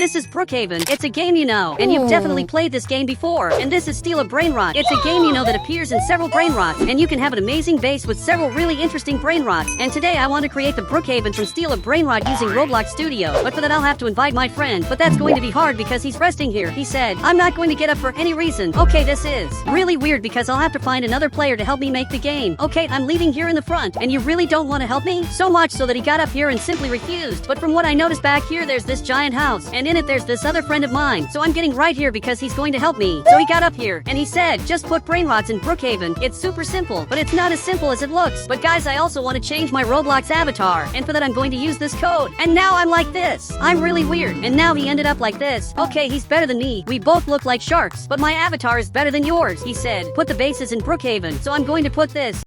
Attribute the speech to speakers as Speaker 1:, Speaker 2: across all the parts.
Speaker 1: this is Brookhaven. It's a game you know, and you've definitely played this game before. And this is Steal a Brainrot. It's a game you know that appears in several brainrots, and you can have an amazing base with several really interesting brainrots. And today I want to create the Brookhaven from Steal a Brainrot using Roblox Studio. But for that I'll have to invite my friend, but that's going to be hard because he's resting here. He said, I'm not going to get up for any reason. Okay, this is really weird because I'll have to find another player to help me make the game. Okay, I'm leaving here in the front, and you really don't want to help me? So much so that he got up here and simply refused. But from what I noticed back here, there's this giant house, and in it there's this other friend of mine. So I'm getting right here because he's going to help me. So he got up here, and he said, just put brainrots in Brookhaven. It's super simple, but it's not as simple as it looks. But guys, I also want to change my Roblox avatar, and for that I'm going to use this code. And now I'm like this. I'm really weird. And now he ended up like this. Okay, he's better than me. We both look like sharks, but my avatar is better than yours. He said, put the bases in Brookhaven. So I'm going to put this.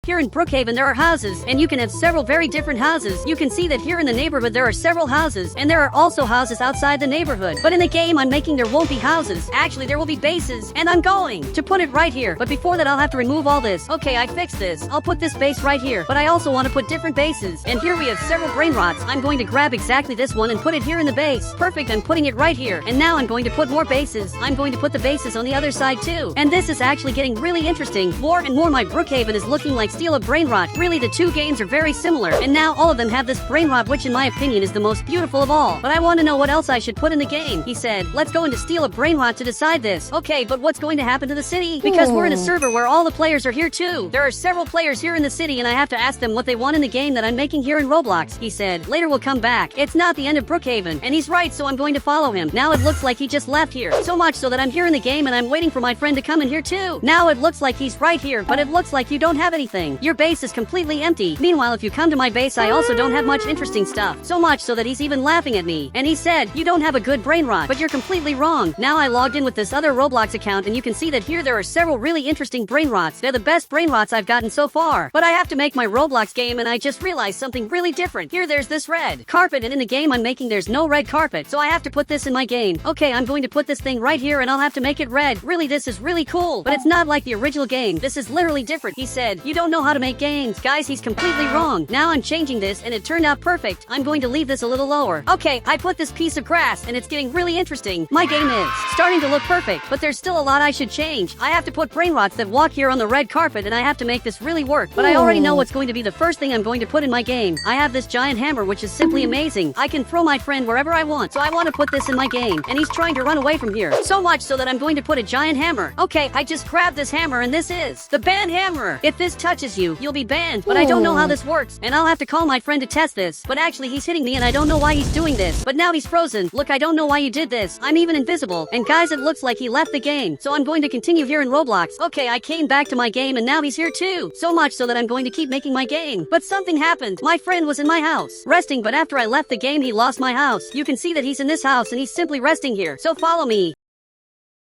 Speaker 1: Here in Brookhaven there are houses, and you can have several very different houses. You can see that here in the neighborhood there are several houses, and there are also houses outside the neighborhood. But in the game I'm making there won't be houses. Actually, there will be bases, and I'm going to put it right here. But before that I'll have to remove all this. Okay, I fixed this. I'll put this base right here, but I also want to put different bases. And here we have several brainrots. I'm going to grab exactly this one and put it here in the base. Perfect, I'm putting it right here. And now I'm going to put more bases. I'm going to put the bases on the other side too. And this is actually getting really interesting. More and more my Brookhaven is looking like Steal a Brainrot. Really, the two games are very similar, and now all of them have this brainrot, which in my opinion is the most beautiful of all. But I want to know what else I should put in the game. He said, let's go into Steal a Brainrot to decide this. Okay, but what's going to happen to the city? Because we're in a server where all the players are here too. There are several players here in the city, and I have to ask them what they want in the game that I'm making here in Roblox. He said, later we'll come back. It's not the end of Brookhaven. And he's right, so I'm going to follow him. Now it looks like he just left here. So much so that I'm here in the game and I'm waiting for my friend to come in here too. Now it looks like he's right here, but it looks like you don't have anything. Your base is completely empty. Meanwhile, if you come to my base, I also don't have much interesting stuff. So much so that he's even laughing at me. And he said, you don't have a good brainrot, but you're completely wrong. Now I logged in with this other Roblox account, and you can see that here there are several really interesting brainrots. They're the best brainrots I've gotten so far. But I have to make my Roblox game, and I just realized something really different. Here there's this red carpet, and in the game I'm making there's no red carpet. So I have to put this in my game. Okay, I'm going to put this thing right here, and I'll have to make it red. Really, this is really cool. But it's not like the original game. This is literally different. He said, you don't know how to make games. Guys, he's completely wrong. Now I'm changing this, and it turned out perfect. I'm going to leave this a little lower. Okay, I put this piece of grass, and it's getting really interesting. My game is starting to look perfect, but there's still a lot I should change. I have to put brainrots that walk here on the red carpet, and I have to make this really work. But I already know what's going to be the first thing I'm going to put in my game. I have this giant hammer, which is simply amazing. I can throw my friend wherever I want, so I want to put this in my game, and he's trying to run away from here. So much so that I'm going to put a giant hammer. Okay, I just grabbed this hammer, and this is the ban hammer. If this touches you, you'll be banned, but I don't know how this works, and I'll have to call my friend to test this. But actually he's hitting me, and I don't know why he's doing this. But now he's frozen. Look, I don't know why you did this. I'm even invisible. And guys, it looks like he left the game. So I'm going to continue here in Roblox. Okay, I came back to my game, and now he's here too. So much so that I'm going to keep making my game. But something happened. My friend was in my house, resting, but after I left the game he lost my house. You can see that he's in this house, and he's simply resting here. So follow me.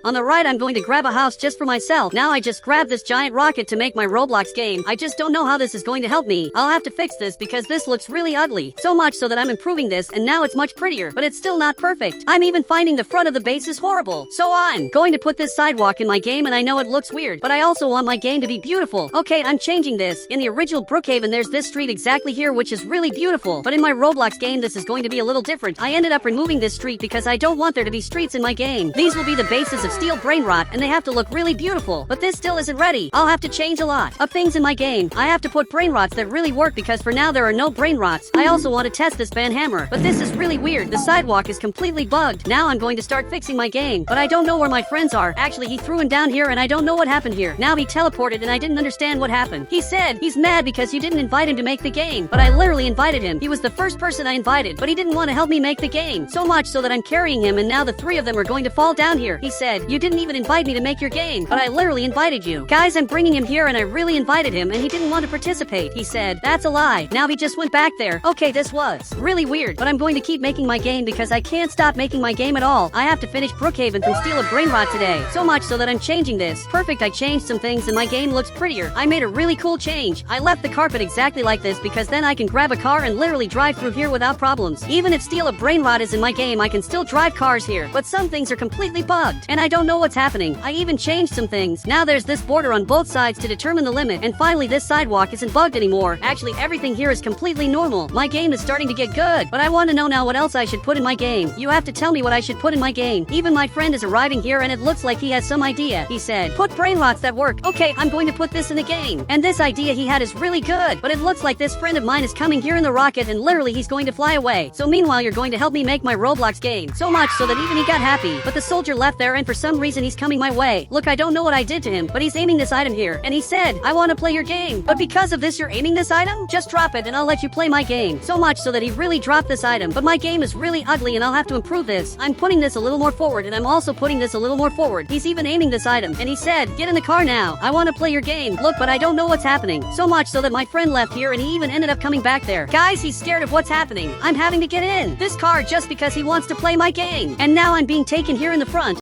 Speaker 1: On the right, I'm going to grab a house just for myself. Now I just grabbed this giant rocket to make my Roblox game. I just don't know how this is going to help me. I'll have to fix this because this looks really ugly. So much so that I'm improving this, and now it's much prettier, but it's still not perfect. I'm even finding the front of the base is horrible. So I'm going to put this sidewalk in my game, and I know it looks weird, but I also want my game to be beautiful. Okay, I'm changing this. In the original Brookhaven, there's this street exactly here, which is really beautiful. But in my Roblox game, this is going to be a little different. I ended up removing this street because I don't want there to be streets in my game. These will be the bases of Steal Brainrot, and they have to look really beautiful. But this still isn't ready. I'll have to change a lot of things in my game. I have to put brainrots that really work because for now there are no brainrots. I also want to test this ban hammer, but this is really weird. The sidewalk is completely bugged. Now I'm going to start fixing my game, but I don't know where my friends are. Actually, he threw him down here, and I don't know what happened here. Now he teleported, and I didn't understand what happened. He said he's mad because you didn't invite him to make the game, but I literally invited him. He was the first person I invited, but he didn't want to help me make the game. So much so that I'm carrying him, and now the three of them are going to fall down here. He said, you didn't even invite me to make your game, but I literally invited you. Guys, I'm bringing him here, and I really invited him, and he didn't want to participate. He said, that's a lie. Now he just went back there. Okay, this was really weird, but I'm going to keep making my game because I can't stop making my game at all. I have to finish Brookhaven from Steal a Brainrot today. So much so that I'm changing this. Perfect, I changed some things, and my game looks prettier. I made a really cool change. I left the carpet exactly like this because then I can grab a car and literally drive through here without problems. Even if Steal a Brainrot is in my game, I can still drive cars here, but some things are completely bugged, and I don't know what's happening. I even changed some things. Now there's this border on both sides to determine the limit, and finally this sidewalk isn't bugged anymore. Actually, everything here is completely normal. My game is starting to get good, but I want to know now what else I should put in my game. You have to tell me what I should put in my game. Even my friend is arriving here and it looks like he has some idea. He said, put brain rots that work. Okay, I'm going to put this in the game. And this idea he had is really good, but it looks like this friend of mine is coming here in the rocket and literally he's going to fly away. So meanwhile you're going to help me make my Roblox game. So much so that even he got happy. But the soldier left there and for some reason he's coming my way. Look, I don't know what I did to him, but he's aiming this item here. And he said, I want to play your game. But because of this you're aiming this item? Just drop it and I'll let you play my game. So much so that he really dropped this item. But my game is really ugly and I'll have to improve this. I'm putting this a little more forward and I'm also putting this a little more forward. He's even aiming this item. And he said, get in the car now. I want to play your game. Look, but I don't know what's happening. So much so that my friend left here and he even ended up coming back there. Guys, he's scared of what's happening. I'm having to get in this car just because he wants to play my game. And now I'm being taken here in the front.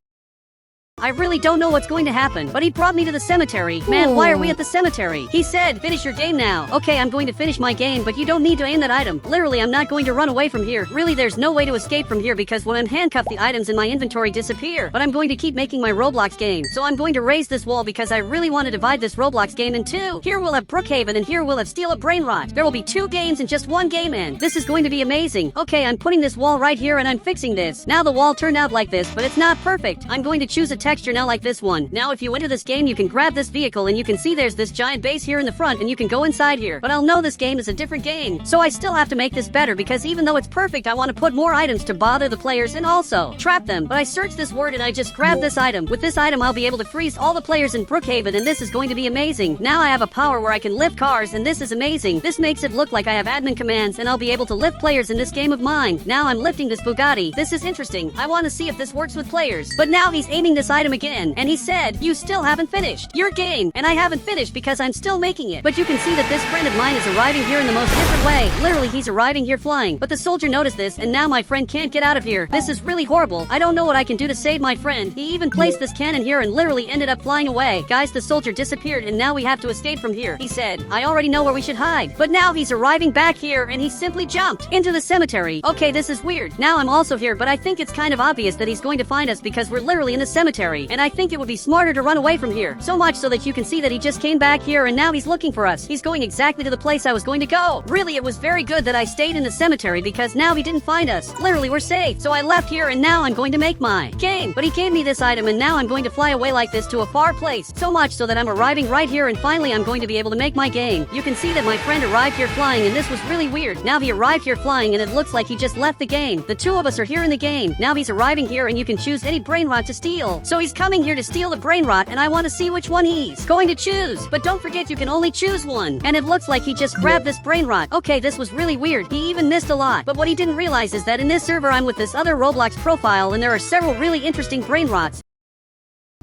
Speaker 1: I really don't know what's going to happen, but he brought me to the cemetery. Man, why are we at the cemetery? He said, finish your game now. Okay, I'm going to finish my game, but you don't need to aim that item. Literally, I'm not going to run away from here. Really, there's no way to escape from here because when I'm handcuffed, the items in my inventory disappear. But I'm going to keep making my Roblox game. So I'm going to raise this wall because I really want to divide this Roblox game in two. Here we'll have Brookhaven and here we'll have Steal a BRAINROT. There will be 2 games in just 1 game end. This is going to be amazing. Okay, I'm putting this wall right here and I'm fixing this. Now the wall turned out like this, but it's not perfect. I'm going to choose a texture now like this one. Now if you enter this game you can grab this vehicle and you can see there's this giant base here in the front and you can go inside here. But I'll know this game is a different game. So I still have to make this better because even though it's perfect I want to put more items to bother the players and also trap them. But I searched this word and I just grabbed this item. With this item I'll be able to freeze all the players in Brookhaven and this is going to be amazing. Now I have a power where I can lift cars and this is amazing. This makes it look like I have admin commands and I'll be able to lift players in this game of mine. Now I'm lifting this Bugatti. This is interesting. I want to see if this works with players. But now he's aiming this item again and he said, you still haven't finished your game. And I haven't finished because I'm still making it. But you can see that this friend of mine is arriving here in the most different way. Literally, he's arriving here flying. But the soldier noticed this and now my friend can't get out of here. This is really horrible. I don't know what I can do to save my friend. He even placed this cannon here and literally ended up flying away. Guys, the soldier disappeared and now we have to escape from here. He said, I already know where we should hide. But now he's arriving back here and he simply jumped into the cemetery. Okay, this is weird. Now I'm also here, but I think it's kind of obvious that he's going to find us because we're literally in the cemetery. And I think it would be smarter to run away from here. So much so that you can see that he just came back here and now he's looking for us. He's going exactly to the place I was going to go. Really, it was very good that I stayed in the cemetery because now he didn't find us. Literally, we're safe. So I left here and now I'm going to make my game. But he gave me this item and now I'm going to fly away like this to a far place. So much so that I'm arriving right here and finally I'm going to be able to make my game. You can see that my friend arrived here flying and this was really weird. Now he arrived here flying and it looks like he just left the game. The 2 of us are here in the game. Now he's arriving here and you can choose any brain rot to steal. So he's coming here to steal the brain rot and I want to see which one he's going to choose. But don't forget you can only choose one. And it looks like he just grabbed this brain rot. Okay, this was really weird. He even missed a lot. But what he didn't realize is that in this server I'm with this other Roblox profile and there are several really interesting brain rots.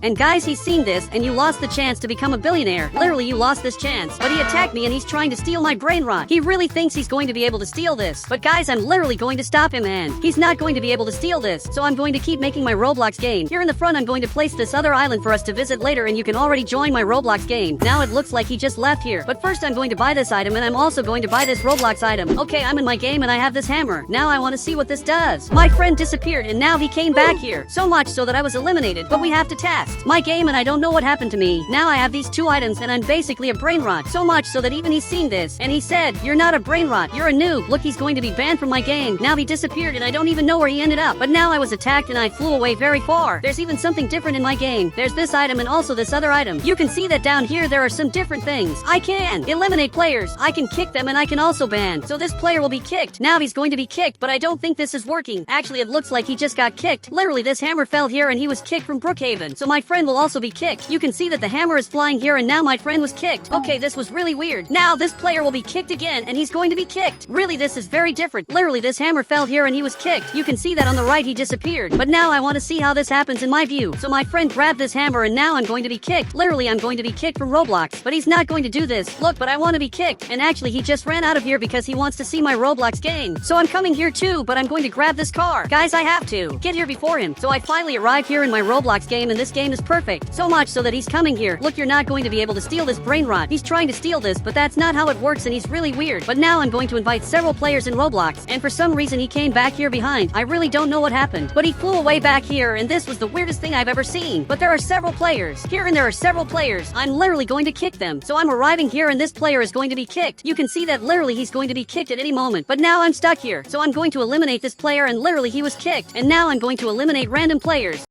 Speaker 1: And guys, he's seen this, and you lost the chance to become a billionaire. Literally, you lost this chance. But he attacked me and he's trying to steal my brain rot. He really thinks he's going to be able to steal this. But guys, I'm literally going to stop him and he's not going to be able to steal this. So I'm going to keep making my Roblox game. Here in the front, I'm going to place this other island for us to visit later and you can already join my Roblox game. Now it looks like he just left here. But first I'm going to buy this item and I'm also going to buy this Roblox item. Okay, I'm in my game and I have this hammer. Now I want to see what this does. My friend disappeared and now he came back here. So much so that I was eliminated. But we have to test my game and I don't know what happened to me. Now I have these 2 items and I'm basically a brain rot. So much so that even he's seen this. And he said, you're not a brain rot, you're a noob. Look, he's going to be banned from my game. Now he disappeared and I don't even know where he ended up. But now I was attacked and I flew away very far. There's even something different in my game. There's this item and also this other item. You can see that down here there are some different things. I can eliminate players. I can kick them and I can also ban. So this player will be kicked. Now he's going to be kicked, but I don't think this is working. Actually, it looks like he just got kicked. Literally, this hammer fell here and he was kicked from Brookhaven. So my friend will also be kicked. You can see that the hammer is flying here and now my friend was kicked. Okay, this was really weird. Now this player will be kicked again and he's going to be kicked. Really, this is very different. Literally, this hammer fell here and he was kicked. You can see that on the right he disappeared. But now I want to see how this happens in my view. So my friend grabbed this hammer and now I'm going to be kicked. Literally, I'm going to be kicked from Roblox. But he's not going to do this. Look, but I want to be kicked. And actually, he just ran out of here because he wants to see my Roblox game. So I'm coming here too, but I'm going to grab this car. Guys, I have to get here before him. So I finally arrived here in my Roblox game and this game game is perfect. So much so that he's coming here. Look, you're not going to be able to steal this brain rot. He's trying to steal this, but that's not how it works and he's really weird. But now I'm going to invite several players in Roblox, and for some reason he came back here behind. I really don't know what happened, but he flew away back here, and this was the weirdest thing I've ever seen. But there are several players here, and there are several players. I'm literally going to kick them. So I'm arriving here, and this player is going to be kicked. You can see that literally he's going to be kicked at any moment. But now I'm stuck here, so I'm going to eliminate this player, and literally he was kicked. And now I'm going to eliminate random players.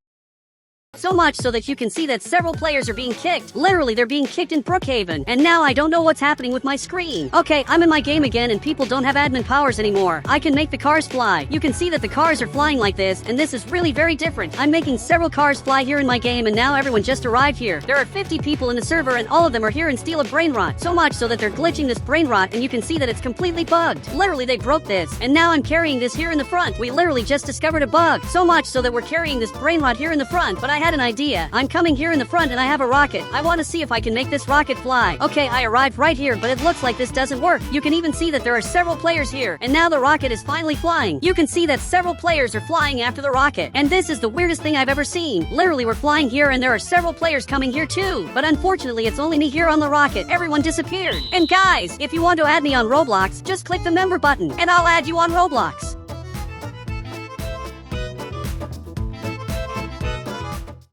Speaker 1: So much so that you can see that several players are being kicked. Literally, they're being kicked in Brookhaven. And now I don't know what's happening with my screen. Okay, I'm in my game again and people don't have admin powers anymore. I can make the cars fly. You can see that the cars are flying like this, and this is really very different. I'm making several cars fly here in my game, and now everyone just arrived here. There are 50 people in the server, and all of them are here and steal a brain rot. So much so that they're glitching this brain rot, and you can see that it's completely bugged. Literally, they broke this. And now I'm carrying this here in the front. We literally just discovered a bug. So much so that we're carrying this brain rot here in the front. But I had an idea. I'm coming here in the front and I have a rocket. I want to see if I can make this rocket fly. Okay, I arrived right here, but it looks like this doesn't work. You can even see that there are several players here, and now the rocket is finally flying. You can see that several players are flying after the rocket, and this is the weirdest thing I've ever seen. Literally, we're flying here and there are several players coming here too, but unfortunately it's only me here on the rocket. Everyone disappeared. And guys, if you want to add me on Roblox, just click the member button and I'll add you on Roblox.